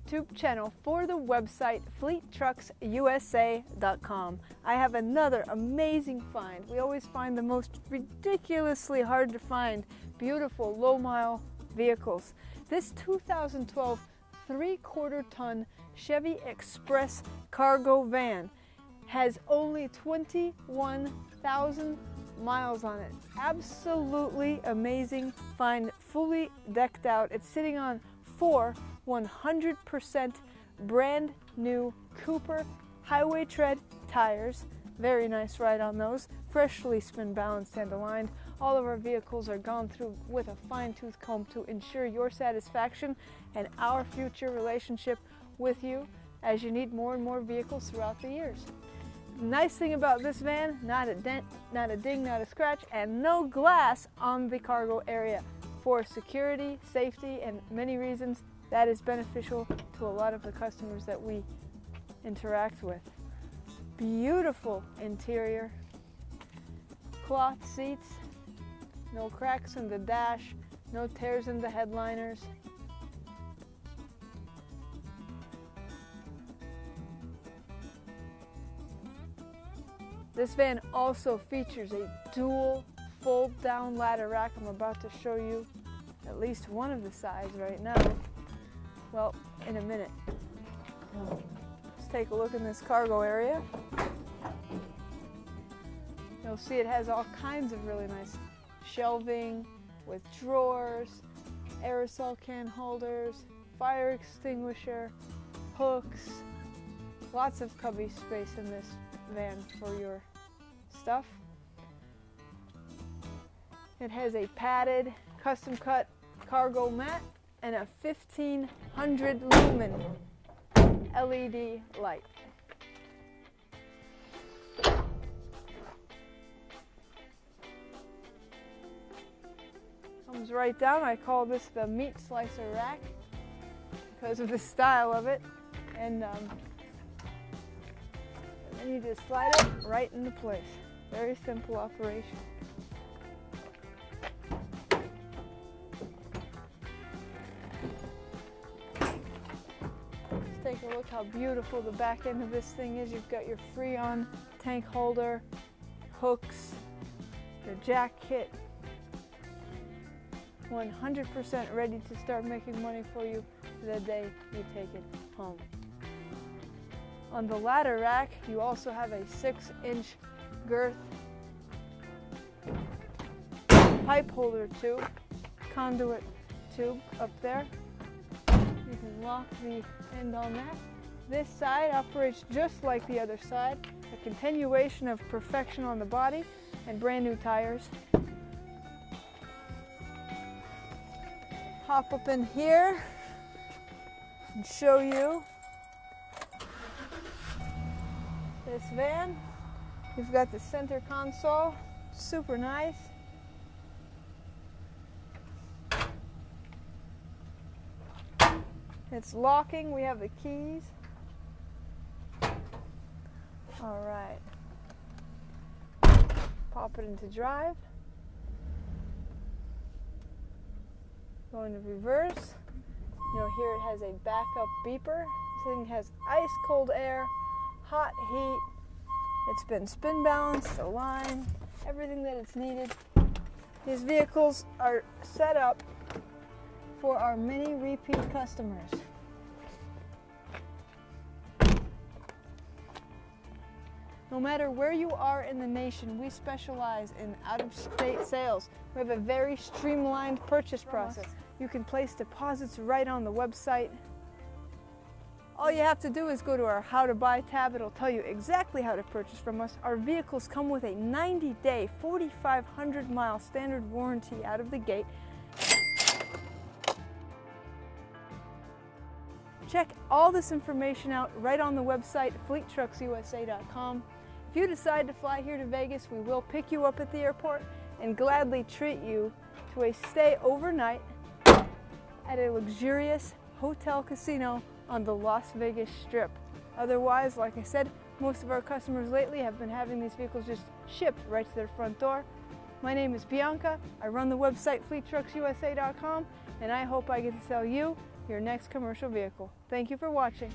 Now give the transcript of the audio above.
YouTube channel for the website FleetTrucksUSA.com. I have another amazing find. We always find the most ridiculously hard to find, beautiful low-mile vehicles. This 2012 3/4 ton Chevy Express cargo van has only 21,000 miles on it. Absolutely amazing find, fully decked out. It's sitting on 4 100% brand new Cooper highway tread tires. Very nice ride on those. Freshly spin balanced and aligned. All of our vehicles are gone through with a fine-tooth comb to ensure your satisfaction and our future relationship with you as you need more and more vehicles throughout the years. Nice thing about this van, not a dent, not a ding, not a scratch, and no glass on the cargo area. For security, safety, and many reasons, that is beneficial to a lot of the customers that we interact with. Beautiful interior, cloth seats, no cracks in the dash, no tears in the headliners. This van also features a dual fold-down ladder rack. I'm about to show you at least one of the sides right now. Well, in a minute. Let's take a look in this cargo area. You'll see it has all kinds of really nice shelving with drawers, aerosol can holders, fire extinguisher, hooks, lots of cubby space in this van for your stuff. It has a padded, custom cut cargo mat and a 1500 lumen LED light. Comes right down. I call this the meat slicer rack because of the style of it. And then you just slide it right into place. Very simple operation. Let's take a look how beautiful the back end of this thing is. You've got your Freon tank holder, hooks, your jack kit. 100% ready to start making money for you the day you take it home. On the ladder rack, you also have a 6-inch girth pipe holder tube, conduit tube up there. You can lock the end on that. This side operates just like the other side, a continuation of perfection on the body and brand new tires. Hop up in here and show you this van. You've got the center console, super nice. It's locking, we have the keys. All right. Pop it into drive. Go into reverse. You'll hear it has a backup beeper. This thing has ice cold air, hot heat. It's been spin balanced, aligned, everything that it's needed. These vehicles are set up for our many repeat customers. No matter where you are in the nation, we specialize in out-of-state sales. We have a very streamlined purchase process. You can place deposits right on the website. All you have to do is go to our How to Buy tab. It'll tell you exactly how to purchase from us. Our vehicles come with a 90-day, 4,500-mile standard warranty out of the gate. Check all this information out right on the website, FleetTrucksUSA.com. If you decide to fly here to Vegas, we will pick you up at the airport and gladly treat you to a stay overnight at a luxurious hotel casino on the Las Vegas Strip. Otherwise, like I said, most of our customers lately have been having these vehicles just shipped right to their front door. My name is Bianca. I run the website FleetTrucksUSA.com, and I hope I get to sell you your next commercial vehicle. Thank you for watching.